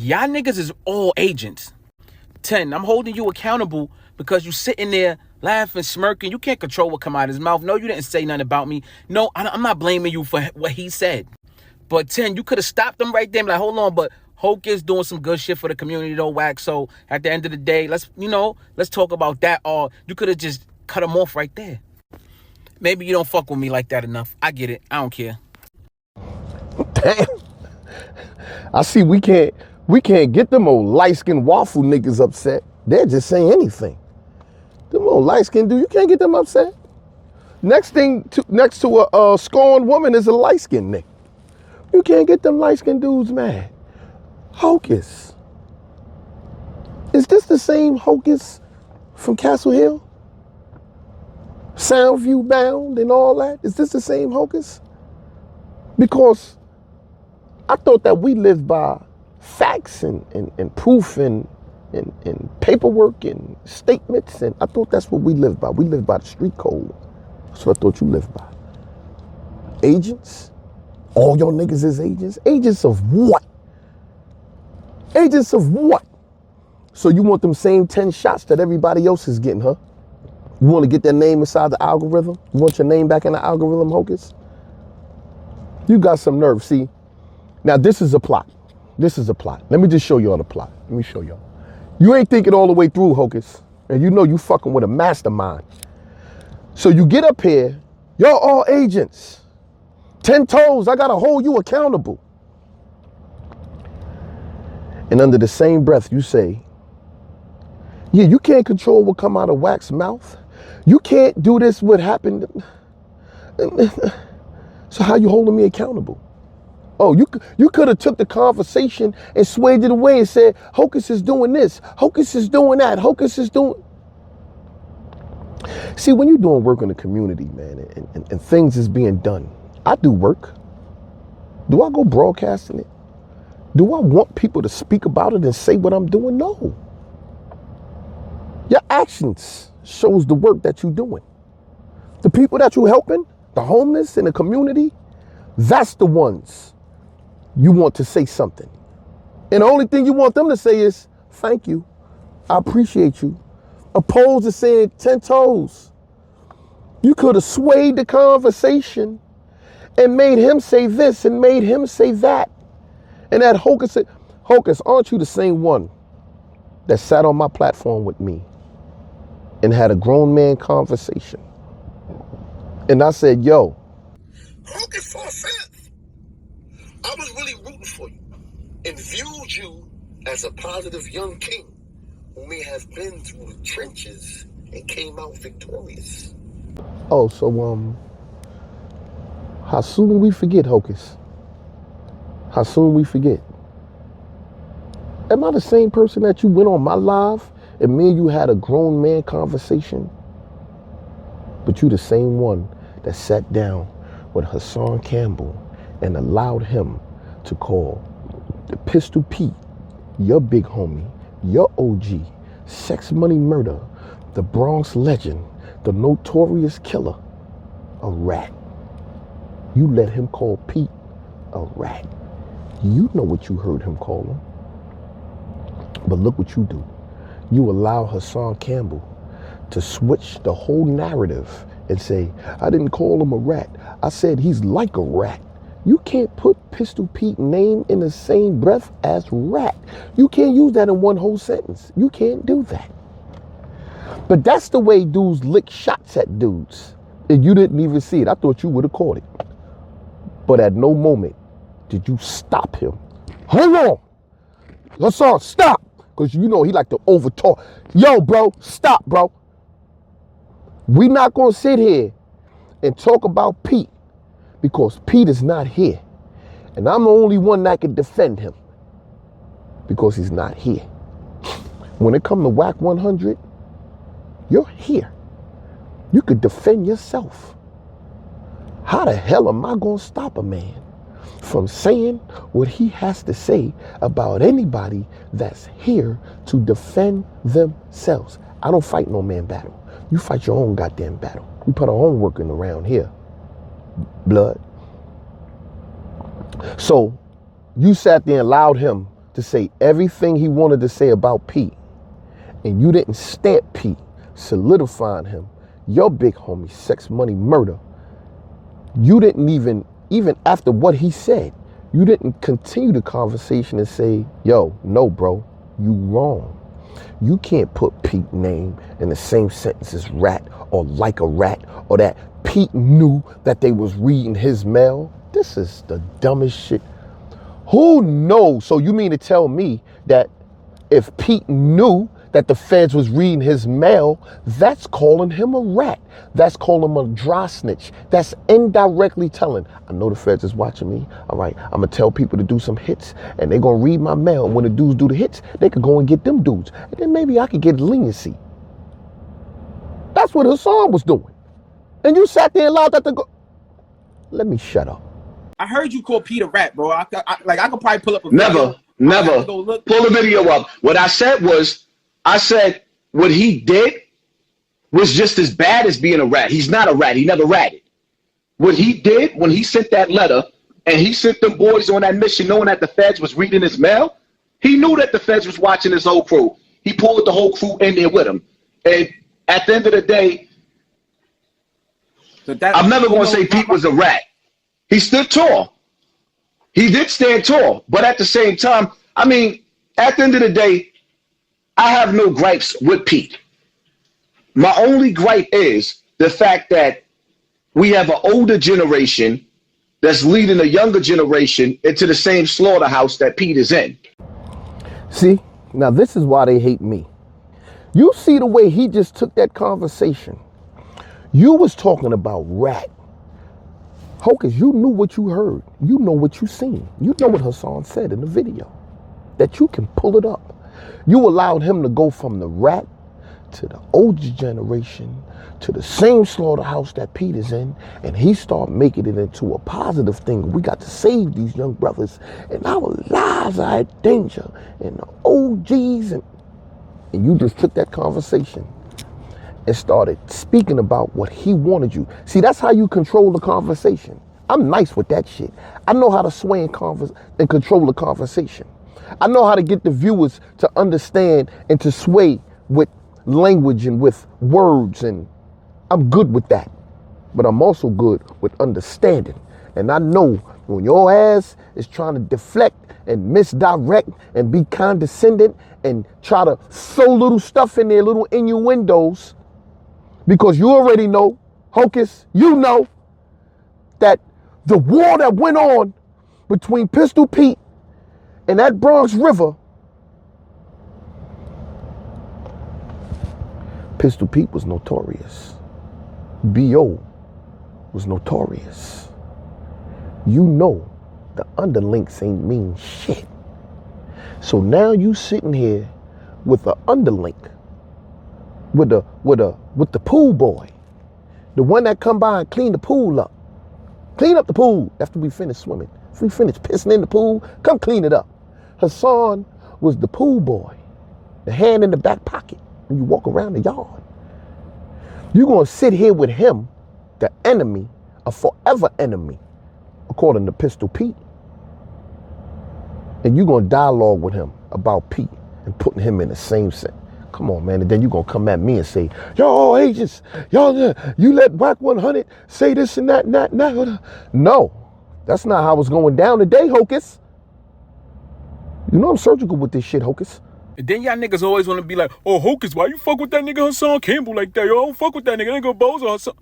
Y'all niggas is all agents. 10, I'm holding you accountable because you sitting there laughing, smirking. You can't control what come out of his mouth. No, you didn't say nothing about me. No, I'm not blaming you for what he said. But 10, you could have stopped him right there. Like, hold on, but HOCUS doing some good shit for the community, though, Wax. So at the end of the day, let's talk about that. Or you could have just cut him off right there. Maybe you don't fuck with me like that enough. I get it. I don't care. Damn. I see we can't get them old light-skinned waffle niggas upset. They're just saying anything. Them old light-skinned dude, you can't get them upset. Next to a scorned woman is a light-skinned nigga. You can't get them light-skinned dudes mad. HOCUS. Is this the same HOCUS from Castle Hill? Soundview bound and all that? Is this the same HOCUS? Because I thought that we lived by facts and proof and paperwork and statements, and I thought that's what we lived by. We lived by the street code. That's what I thought you lived by. Agents? All your niggas is agents? Agents of what? Agents of what? So you want them same 10 shots that everybody else is getting, huh? You want to get their name inside the algorithm? You want your name back in the algorithm, HOCUS? You got some nerve, see? Now this is a plot. This is a plot. Let me just show y'all the plot. Let me show y'all. You ain't thinking all the way through, HOCUS. And you know you fucking with a mastermind. So you get up here, y'all all agents. 10 toes, I gotta hold you accountable. And under the same breath you say, yeah, you can't control what come out of Wax's mouth. You can't do this, what happened. So how you holding me accountable? Oh, you could have took the conversation and swayed it away and said, HOCUS is doing this, HOCUS is doing that, HOCUS is doing... See, when you're doing work in the community, man, and things is being done, I do work. Do I go broadcasting it? Do I want people to speak about it and say what I'm doing? No. Your actions shows the work that you're doing. The people that you're helping, the homeless in the community, that's the ones you want to say something. And the only thing you want them to say is, thank you, I appreciate you. Opposed to saying 10 toes. You could have swayed the conversation and made him say this and made him say that. And that HOCUS said, HOCUS, aren't you the same one that sat on my platform with me and had a grown man conversation? And I said, yo, HOCUS 45th. I was really rooting for you and viewed you as a positive young king who may have been through the trenches and came out victorious. Oh, so how soon we forget, HOCUS? How soon we forget? Am I the same person that you went on my live and me and you had a grown man conversation? But you the same one that sat down with Hassan Campbell and allowed him to call the Pistol Pete, your big homie, your OG, Sex Money Murder, the Bronx legend, the notorious killer, a rat. You let him call Pete a rat. You know what you heard him call him. But look what you do. You allow Hassan Campbell to switch the whole narrative and say, I didn't call him a rat. I said he's like a rat. You can't put Pistol Pete's name in the same breath as rat. You can't use that in one whole sentence. You can't do that. But that's the way dudes lick shots at dudes. And you didn't even see it. I thought you would have caught it. But at no moment did you stop him. Hold on. Hassan, stop. Because you know he like to overtalk. Yo, bro, stop, bro. We not going to sit here and talk about Pete because Pete is not here. And I'm the only one that can defend him because he's not here. When it comes to WAC 100, you're here. You could defend yourself. How the hell am I going to stop a man from saying what he has to say about anybody that's here to defend themselves? I don't fight no man battle. You fight your own goddamn battle. We put our own work in around here. Blood. So you sat there and allowed him to say everything he wanted to say about Pete, and you didn't stamp Pete, solidifying him, your big homie, sex, money, murder. You didn't even after what he said, you didn't continue the conversation and say, yo, no, bro, you wrong. You can't put Pete's name in the same sentence as rat or like a rat, or that Pete knew that they was reading his mail. This is the dumbest shit. Who knows? So you mean to tell me that if Pete knew that the feds was reading his mail, that's calling him a rat. That's calling him a dry snitch. That's indirectly telling, I know the feds is watching me. All right, I'm going to tell people to do some hits, and they're going to read my mail. And when the dudes do the hits, they could go and get them dudes. And then maybe I could get leniency. That's what Hassan was doing. And you sat there and allowed that to go. Let me shut up. I heard you call Pete a rat, bro. I could probably pull up a video. Never. Pull the video up. What I said was, what he did was just as bad as being a rat. He's not a rat. He never ratted. What he did when he sent that letter and he sent them boys on that mission knowing that the feds was reading his mail, he knew that the feds was watching his whole crew. He pulled the whole crew in there with him. And at the end of the day, I'm never going to say Pete was a rat. He stood tall. He did stand tall. But at the same time, I mean, at the end of the day, I have no gripes with Pete. My only gripe is the fact that we have an older generation that's leading a younger generation into the same slaughterhouse that Pete is in. See, now this is why they hate me. You see the way he just took that conversation. You was talking about rat. Hocus, you knew what you heard. You know what you seen. You know what Hassan said in the video. That you can pull it up. You allowed him to go from the rat to the older generation to the same slaughterhouse that Pete is in, and he started making it into a positive thing. We got to save these young brothers, and our lives are at danger, and the OGs, and you just took that conversation and started speaking about what he wanted you. See, that's how you control the conversation. I'm nice with that shit. I know how to sway and control the conversation. I know how to get the viewers to understand and to sway with language and with words, and I'm good with that. But I'm also good with understanding. And I know when your ass is trying to deflect and misdirect and be condescending and try to throw little stuff in there, little innuendos, because you already know, Hocus, you know that the war that went on between Pistol Pete and that Bronx River, Pistol Pete was notorious. B.O. was notorious. You know the underlinks ain't mean shit. So now you sitting here with the underlink, with the pool boy, the one that come by and clean the pool up. Clean up the pool after we finish swimming. If we finish pissing in the pool, come clean it up. Hassan was the pool boy, the hand in the back pocket when you walk around the yard. You're going to sit here with him, the enemy, a forever enemy, according to Pistol Pete. And you're going to dialogue with him about Pete and putting him in the same set. Come on, man. And then you're going to come at me and say, yo, agents, y'all, you let Whack 100 say this and that and that and that. No, that's not how it's going down today, Hocus. You know I'm surgical with this shit, Hocus. And then y'all niggas always want to be like, oh, Hocus, why you fuck with that nigga Hassan Campbell like that? Yo, I don't fuck with that nigga. Nigga Bozo Hassan.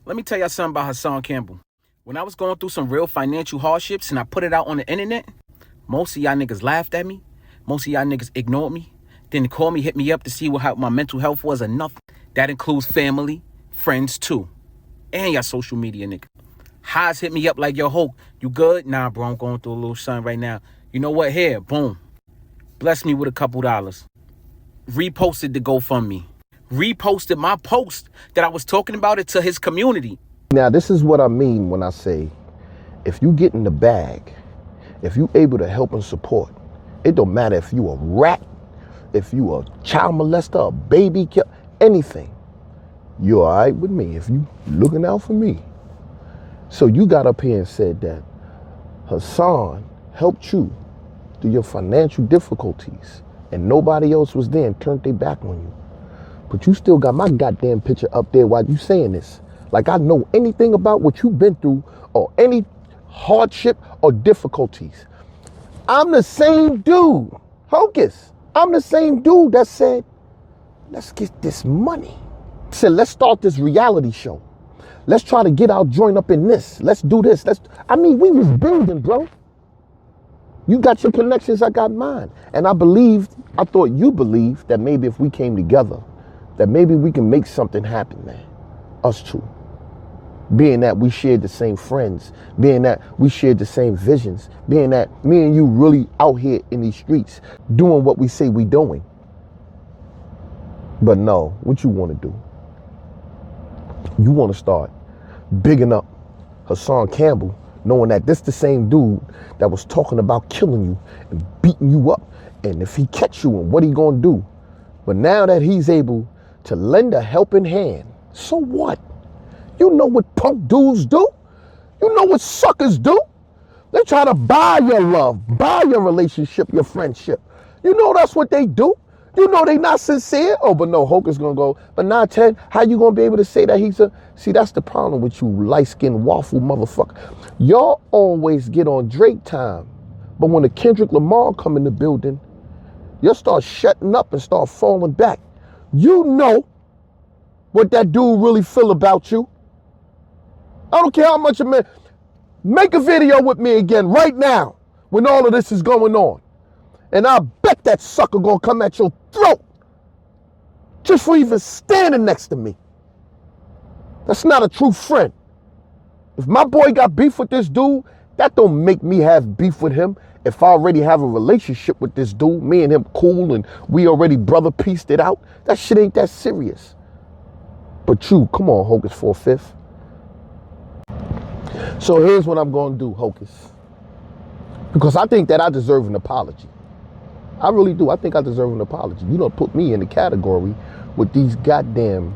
Let me tell y'all something about Hassan Campbell. When I was going through some real financial hardships and I put it out on the internet, most of y'all niggas laughed at me. Most of y'all niggas ignored me. Didn't call me, hit me up to see how my mental health was or nothing. That includes family, friends too. And y'all social media nigga. Haas hit me up like, yo, Hoke, you good? Nah, bro, I'm going through a little something right now. You know what? Here, boom. Bless me with a couple dollars. Reposted the GoFundMe. Reposted my post that I was talking about it to his community. Now, this is what I mean when I say, if you get in the bag, if you able to help and support, it don't matter if you a rat, if you a child molester, a baby killer, anything. You all right with me if you looking out for me. So you got up here and said that Hassan helped you through your financial difficulties, and nobody else was there and turned their back on you. But you still got my goddamn picture up there while you saying this. Like I know anything about what you've been through or any hardship or difficulties. I'm the same dude, Hocus. I'm the same dude that said, let's get this money. Said, let's start this reality show. Let's try to get our joint up in this. Let's do this. We was building, bro. You got your connections, I got mine. And I thought you believed that maybe if we came together, that maybe we can make something happen, man. Us two. Being that we shared the same friends, being that we shared the same visions, being that me and you really out here in these streets doing what we say we doing. But no, what you want to do? You want to start bigging up Hassan Campbell, knowing that this the same dude that was talking about killing you and beating you up. And if he catch you, and what he gonna do? But now that he's able to lend a helping hand, so what? You know what punk dudes do? You know what suckers do? They try to buy your love, buy your relationship, your friendship. You know that's what they do. You know they not sincere. Oh, but no, Hocus gonna go, but nah, Ted, how you gonna be able to say that he's a... See, that's the problem with you light-skinned waffle motherfucker. Y'all always get on Drake time. But when the Kendrick Lamar come in the building, you'll start shutting up and start falling back. You know what that dude really feel about you. I don't care how much a man. Make a video with me again right now when all of this is going on. And I bet that sucker gonna come at your throat just for even standing next to me. That's not a true friend. If my boy got beef with this dude, that don't make me have beef with him. If I already have a relationship with this dude, me and him cool, and we already brother pieced it out, that shit ain't that serious. But you, come on, HOCUS 45th. So here's what I'm going to do, Hocus. Because I think that I deserve an apology. I really do. I think I deserve an apology. You don't put me in the category with these goddamn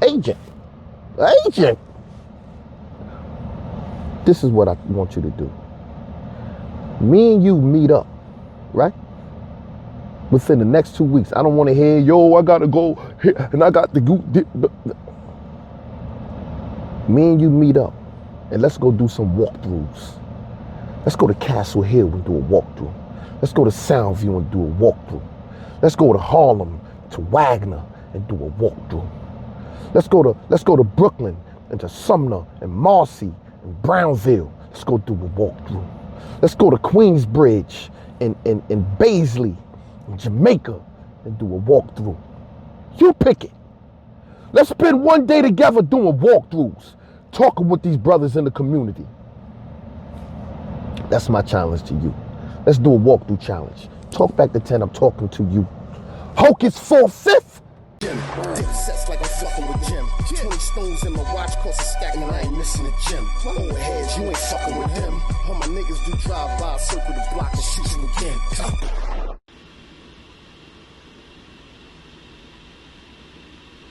agent. Agent. This is what I want you to do. Me and you meet up, right? Within the next 2 weeks. I don't want to hear, yo, I got to go here and I got to go. Me and you meet up and let's go do some walkthroughs. Let's go to Castle Hill and do a walkthrough. Let's go to Soundview and do a walkthrough. Let's go to Harlem, to Wagner and do a walkthrough. Let's go to Brooklyn and to Sumner and Marcy and Brownville. Let's go do a walkthrough. Let's go to Queensbridge and Baisley and Jamaica and do a walkthrough. You pick it. Let's spend one day together doing walkthroughs, talking with these brothers in the community. That's my challenge to you. Let's do a walkthrough challenge. Talk back to 10, I'm talking to you. HOCUS 45th. Dip sets like I'm fucking with Jim. 20 stones in my watch cost a stack and I ain't missing a gym. Overheads, you ain't fucking with them. All my niggas do drive by, circle the block and shoot you again.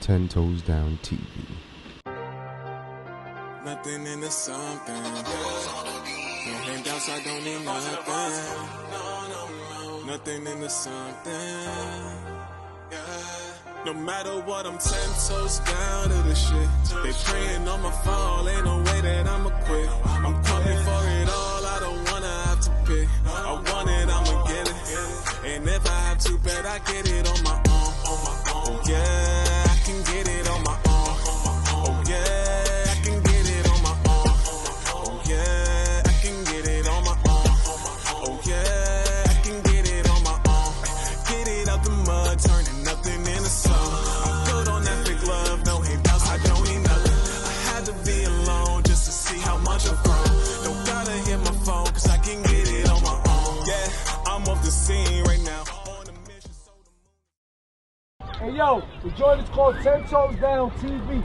10 Toes Down TV. Nothing into something. No handouts, I don't need nothing. Nothing into something. No matter what, I'm 10 toes down to the shit. They praying on my phone, ain't no way that I'ma quit. I'm coming for it all, I don't wanna have to pick. I want it, I'ma get it. And if I have to bet, I get it on my own. Oh yeah, I can get it on my own. Oh yeah, I can get it on my own. Oh yeah, I can get it on my own. Oh yeah, I can get it on my own. Get it out the mud, turning nothing into something. I'm good on that big love, no handouts, I don't need nothing. I had to be alone just to see how much I've grown. Don't gotta hit my phone, cause I can get it on my own. Yeah, I'm off the scene right now. Hey yo, the joint is called 10 Toes Down TV.